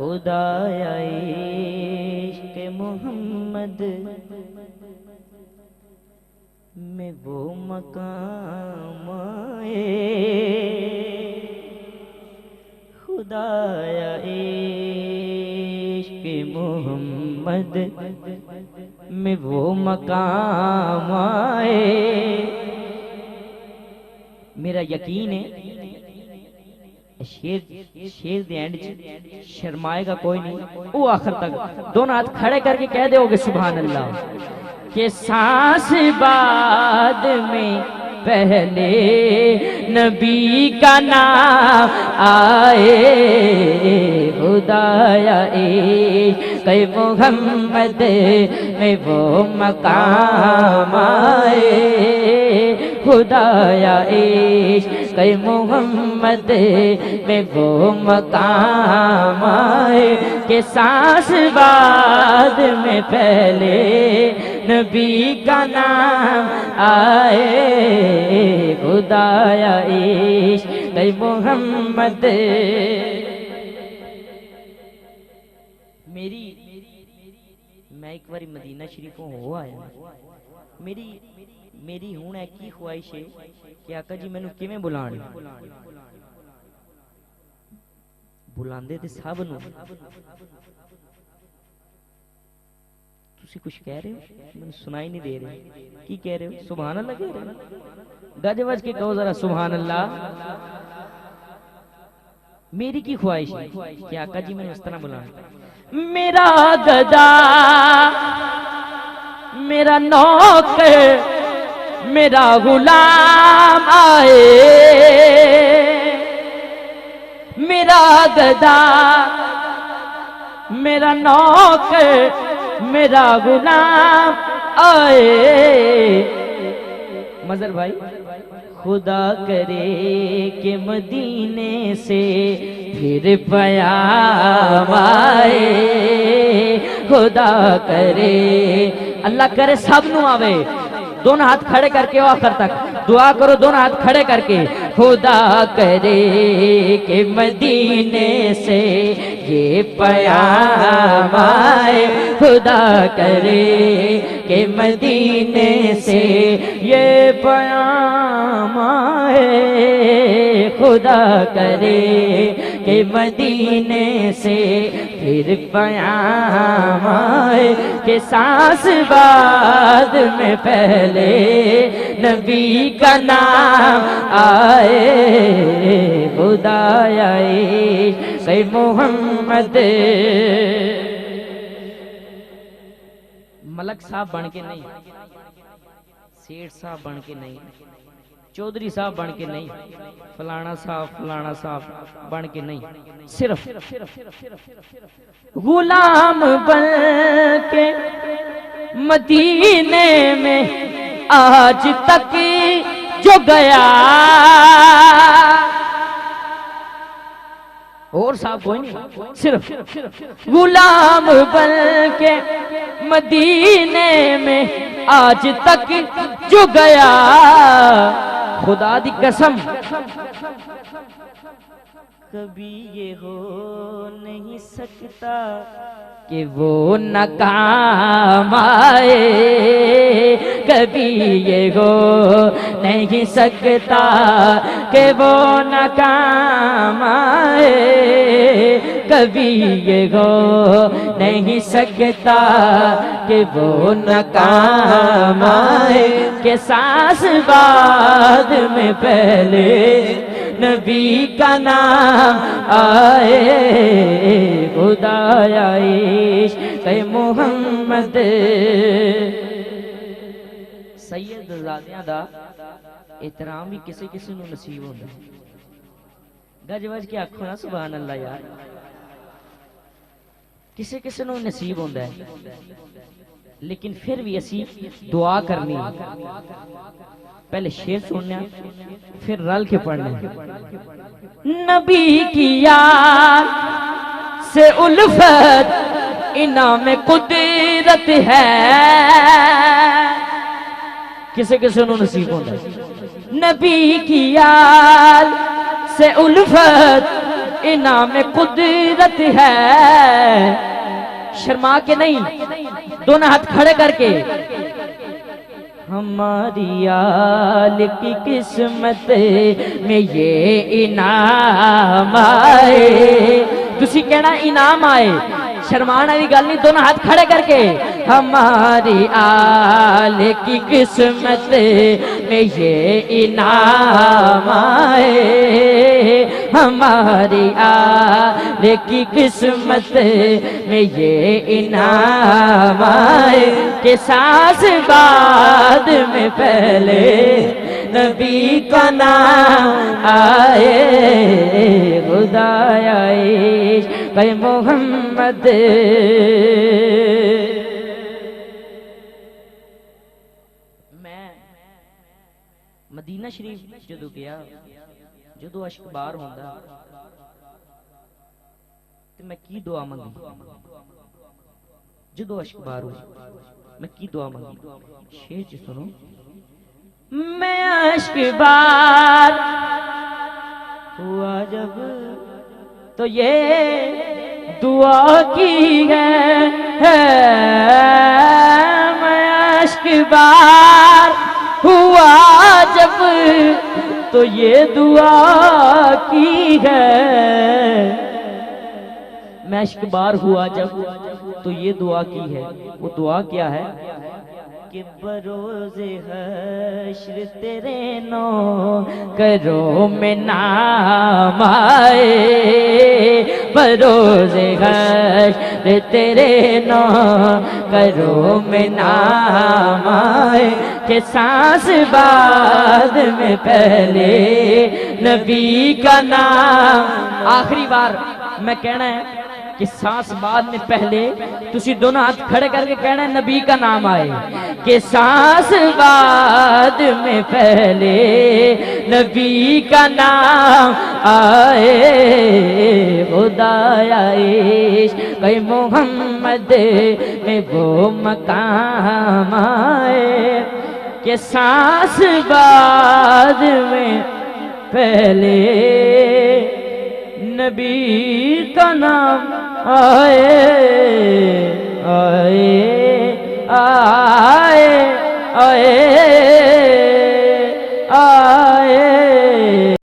खुदाया इश्क मोहम्मद में वो मकाम आए, खुदाया इश्क मोहम्मद में वो मकाम आए। मेरा यकीन है शेर दे एंड शर्माएगा कोई नहीं, वो आखिर तक दोनों हाथ खड़े करके कह दोगे सुभान अल्लाह के सांस बाद में पहले नबी का नाम आए, खुदाया इश्क मोहम्मद में वो मकाम आए, खुदाया इश्क मोहम्मद में वो मकाम आए के सांस बाद में पहले नबी का नाम आए, खुदाया इश्क मोहम्मद। मैं एक बार मदीना शरीफों हो आया, मेरी हुण है की ख्वाहिश है कि आका जी मैनू किवें बुलाण, बुलांदे ते सब नूं, तुसी कुछ कह रहे हो मैनू सुनाई नहीं दे रहे, की कह रहे हो? सुभान अल्लाह कह रहे हो, गज वज के कहो जरा सुभान अल्लाह। मेरी की ख्वाहिश है कि आका जी मैनू इस तरह बुलाण, मेरा गदा मेरा नौकर मेरा गुलाम आए, मेरा गदा मेरा नौकर मेरा गुलाम आए। मजर भाई खुदा करे कि मदीने से फिर प्याम आए, खुदा करे अल्लाह करे सब नू आवे। दोनों हाथ खड़े करके आखिर तक दुआ करो, दोनों हाथ खड़े करके खुदा करे कि मदीने से ये प्याम आए, खुदा करे कि मदीने से ये प्याम आए, खुदा करे कि मदीने से फिर प्याम आए कि सांस बाद में पहले नबी का नाम आए, खुदाया इश्क मोहम्मद। मलक साहब बन के नहीं, सेठ साहब बन के नहीं, चौधरी साहब बन के नहीं, फलाना साहब बन के नहीं, सिर्फ गुलाम बन के मदीने में आज तक जो गया, और साहब कोई नहीं, सिर्फ गुलाम बन के मदीने में आज तक जो गया, खुदा दी कसम कभी ये हो नहीं सकता कि वो नाकाम आए, कभी ये हो नहीं सकता कि वो नाकाम आए, कभी ये हो नहीं सकता कि वो नाकाम आए कि सांस बाद में पहले नबी का नाम आए, खुदाया इश्क मोहम्मद। सैयदजादियां दा एहतराम भी किसी किसी नूं नसीब होंदा, गज वज के आखो ना सुभान अल्लाह यार, किसी किसी नूं नसीब होंदा है, लेकिन फिर भी असी दुआ करनी, पहले शेर सुनना फिर रल के पढ़ना। नबी की याद से उल्फत इनाम कुदरत है, किसे किसे नु नसीब होता है। नबी की याद से उल्फत इनाम कुदरत है। शर्मा के नहीं, दोनों हाथ खड़े करके। हमारी आल की किस्मत में ये इनाम आए। तुसी कहना इनाम आए, शर्माने की गल नहीं, दोनों हाथ खड़े करके। हमारी आल की किस्मत में ये इनाम आए। हमारी आल की किस्मत में ये इनाम आए कि सांस बाद में पहले नबी का नाम आए। खुदाया इश्क़ मोहम्मद। मैं मदीना शरीफ जदों गया, जदों अश्क बार होंदा ते मैं की दुआ मंगी। जदों अश्क बार हो मैं की दुआ मंगी। शेर जी सुनो। मैं अश्क बार हुआ जब तो ये दुआ की है। मैं अश्क बार हुआ जब तो ये दुआ की है। मैं अश्क बार हुआ जब तो ये दुआ की है। वो दुआ क्या है कि बरोज़े हश्र तेरे नो करो में नाम आए। बरोज़े हश्र तेरे नो करो में नाम आए कि सांस बाद में पहले नबी का नाम। आखिरी बार मैं कहना है कि सांस बाद में पहले तुसी दोनों हाथ खड़े करके कहना है नबी का नाम आए। कि सांस बाद में पहले नबी का नाम आए। खुदाया इश्क़ मोहम्मद में वो मकाम आए कि सांस बाद में पहले नबी का नाम आए।